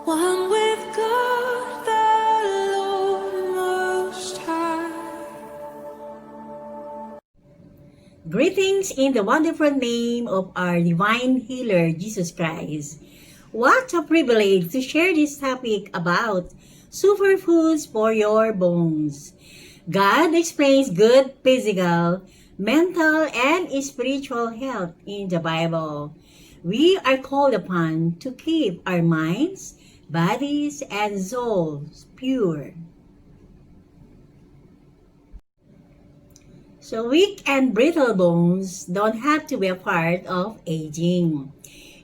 One with God the Lord Most High. Greetings in the wonderful name of our divine healer, Jesus Christ. What a privilege to share this topic about superfoods for your bones. God explains good physical, mental, and spiritual health in the Bible. We are called upon to keep our minds, bodies, and souls pure. So weak and brittle bones don't have to be a part of aging.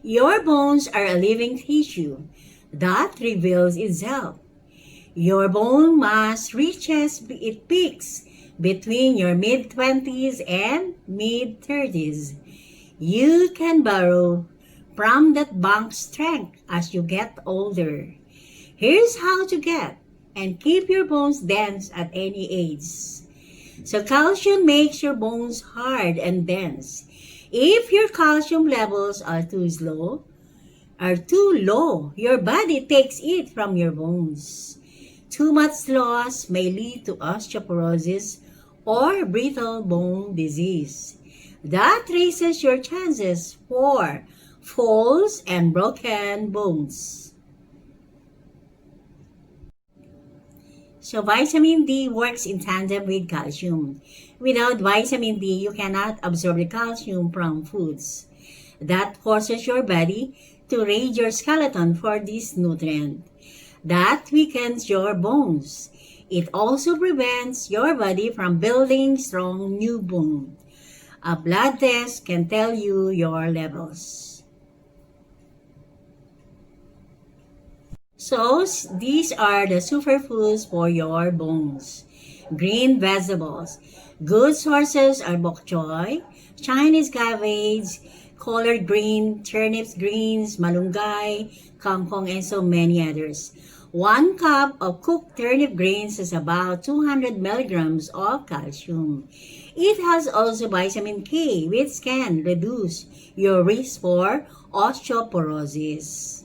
Your bones are a living tissue that reveals itself. Your bone mass reaches its peaks between your mid-20s and mid-30s. You can borrow from that bank strength as you get older. Here's how to get and keep your bones dense at any age. So calcium makes your bones hard and dense. If your calcium levels are too low, your body takes it from your bones. Too much loss may lead to osteoporosis or brittle bone disease. That raises your chances for falls and broken bones. So vitamin D works in tandem with calcium. Without vitamin D, you cannot absorb the calcium from foods. That forces your body to raid your skeleton for this nutrient. That weakens your bones. It also prevents your body from building strong new bone. A blood test can tell you your levels. So, these are the superfoods for your bones. Green vegetables. Good sources are bok choy, Chinese cabbage, collard green, turnips greens, malunggay, kangkong, and so many others. 1 cup of cooked turnip greens is about 200 milligrams of calcium. It has also vitamin K, which can reduce your risk for osteoporosis.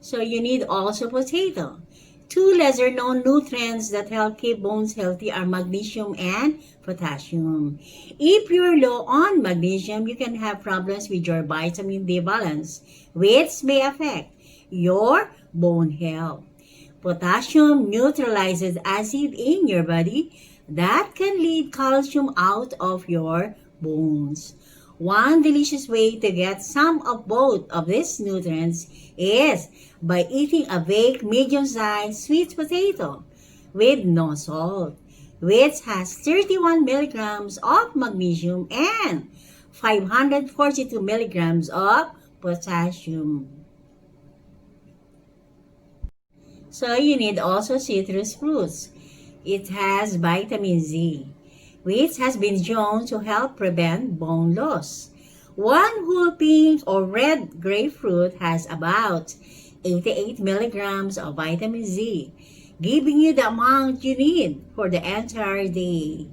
So you need also potato. 2 lesser-known nutrients that help keep bones healthy are magnesium and potassium. If you're low on magnesium, you can have problems with your vitamin D balance, which may affect your bone health. Potassium neutralizes acid in your body that can lead calcium out of your bones. One delicious way to get some of both of these nutrients is by eating a baked medium-sized sweet potato with no salt, which has 31 milligrams of magnesium and 542 milligrams of potassium. So you need also citrus fruits. It has vitamin Z, which has been shown to help prevent bone loss. 1 whole pink or red grapefruit has about 88 milligrams of vitamin Z, giving you the amount you need for the entire day.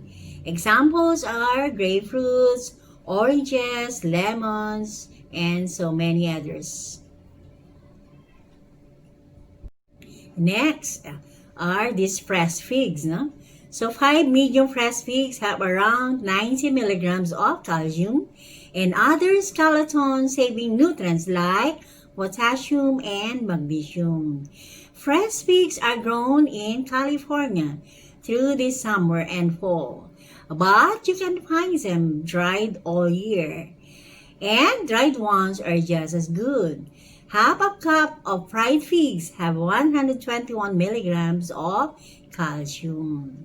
Examples are grapefruits, oranges, lemons, and so many others. Next are these fresh figs, no? So 5 medium fresh figs have around 90 milligrams of calcium and other skeleton-saving nutrients like potassium and magnesium. Fresh figs are grown in California through the summer and fall, but you can find them dried all year. And dried ones are just as good. Half a cup of fried figs have 121 milligrams of calcium.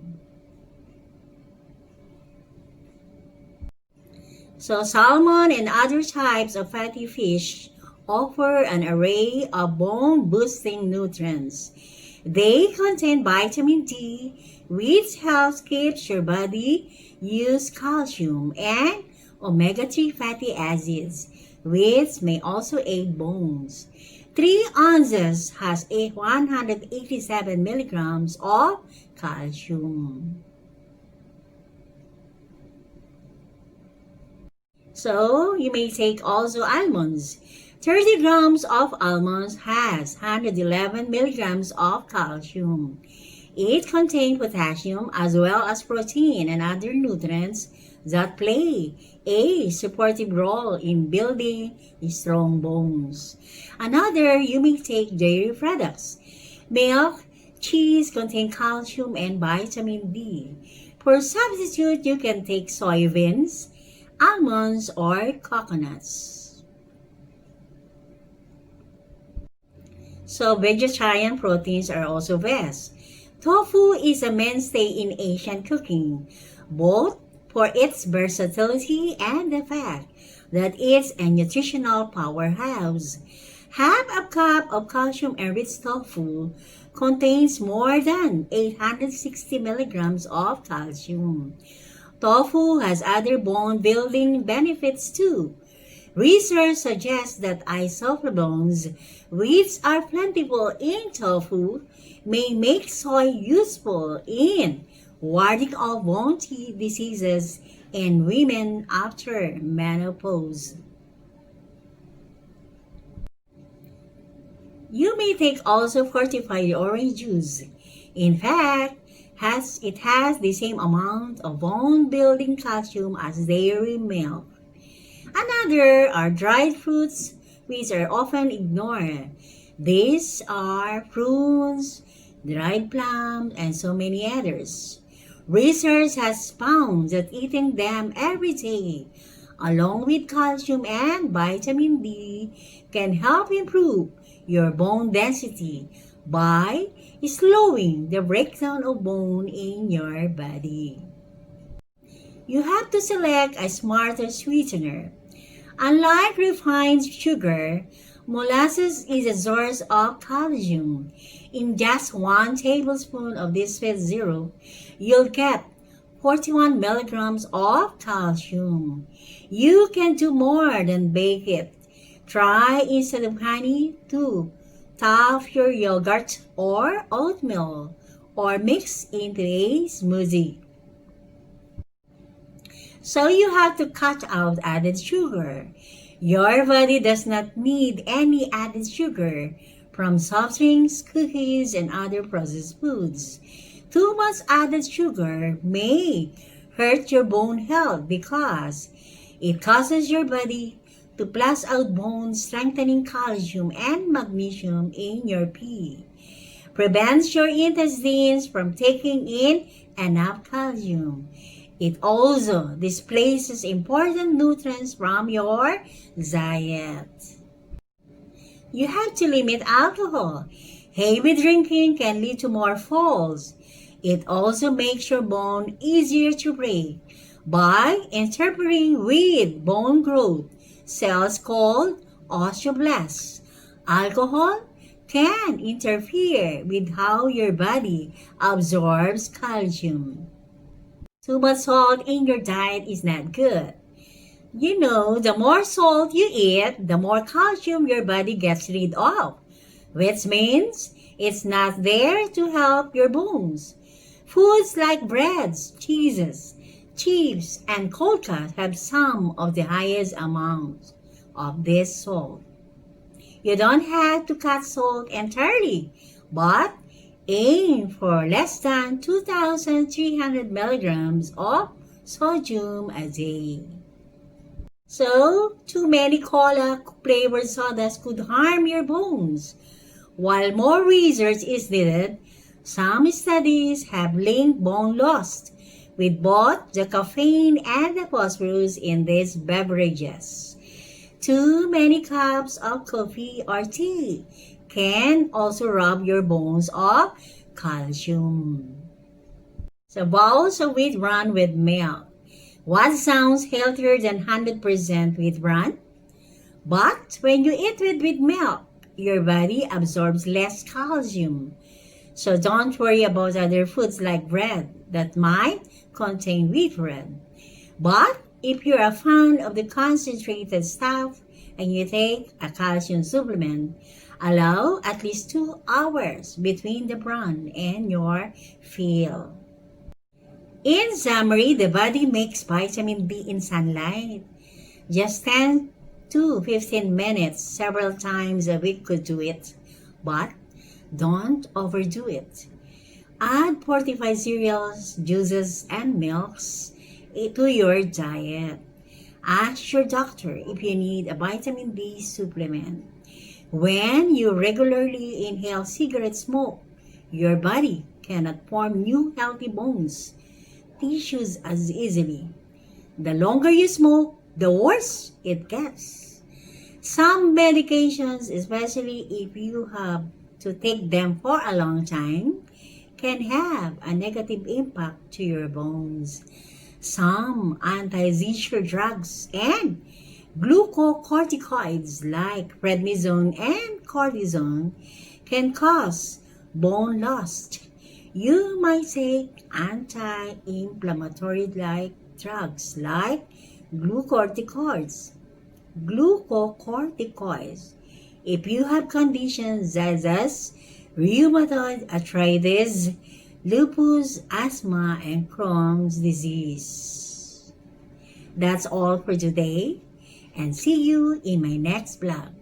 So salmon and other types of fatty fish offer an array of bone-boosting nutrients. They contain vitamin D, which helps keep your body use calcium, and omega-3 fatty acids, which may also aid bones. 3 ounces has 187 milligrams of calcium. So, you may take also almonds. 30 grams of almonds has 111 milligrams of calcium. It contains potassium as well as protein and other nutrients that play a supportive role in building strong bones. Another, you may take dairy products. Milk, cheese contain calcium and vitamin D. For substitute, you can take soybeans, almonds, or coconuts. So, vegetarian proteins are also best. Tofu is a mainstay in Asian cooking, both for its versatility and the fact that it's a nutritional powerhouse. Half a cup of calcium-enriched tofu contains more than 860 milligrams of calcium. Tofu has other bone-building benefits too. Research suggests that isoflavones, which are plentiful in tofu, may make soy useful in warding off bone diseases in women after menopause. You may take also fortified orange juice. In fact, it has the same amount of bone-building calcium as dairy milk. Another are dried fruits, which are often ignored. These are prunes, dried plums, and so many others. Research has found that eating them every day, along with calcium and vitamin D, can help improve your bone density by slowing the breakdown of bone in your body. You have to select a smarter sweetener. Unlike refined sugar, molasses is a source of calcium. In just 1 tablespoon of this sweet syrup, you'll get 41 milligrams of calcium. You can do more than bake it. Try instead of honey to top your yogurt or oatmeal or mix into a smoothie. So you have to cut out added sugar. Your body does not need any added sugar from soft drinks, cookies, and other processed foods. Too much added sugar may hurt your bone health because it causes your body to flush out bone strengthening calcium and magnesium in your pee. Prevents your intestines from taking in enough calcium. It also displaces important nutrients from your diet. You have to limit alcohol. Heavy drinking can lead to more falls. It also makes your bone easier to break by interfering with bone growth cells called osteoblasts. Alcohol can interfere with how your body absorbs calcium. Too much salt in your diet is not good. You know, the more salt you eat, the more calcium your body gets rid of, which means it's not there to help your bones. Foods like breads, cheeses, chips, and cold cuts have some of the highest amounts of this salt. You don't have to cut salt entirely, but aim for less than 2,300 milligrams of sodium a day. So, too many cola-flavored sodas could harm your bones. While more research is needed, some studies have linked bone loss with both the caffeine and the phosphorus in these beverages. Too many cups of coffee or tea can also rob your bones of calcium. So bowls of wheat bran with milk. What sounds healthier than 100% wheat bran? But when you eat it with milk, your body absorbs less calcium. So don't worry about other foods like bread that might contain wheat bread. But if you're a fan of the concentrated stuff and you take a calcium supplement, allow at least 2 hours between the bran and your fill. In summary, the body makes vitamin D in sunlight. Just 10 to 15 minutes several times a week could do it. But don't overdo it. Add fortified cereals, juices, and milks to your diet. Ask your doctor if you need a vitamin D supplement. When you regularly inhale cigarette smoke, your body cannot form new healthy bones, tissues as easily. The longer you smoke, the worse it gets. Some medications, especially if you have to take them for a long time, can have a negative impact to your bones. Some anti-seizure drugs and glucocorticoids like prednisone and cortisone can cause bone loss. You might take anti-inflammatory like drugs like glucocorticoids. Glucocorticoids. If you have conditions such as rheumatoid arthritis, lupus, asthma, and Crohn's disease. That's all for today, and see you in my next vlog.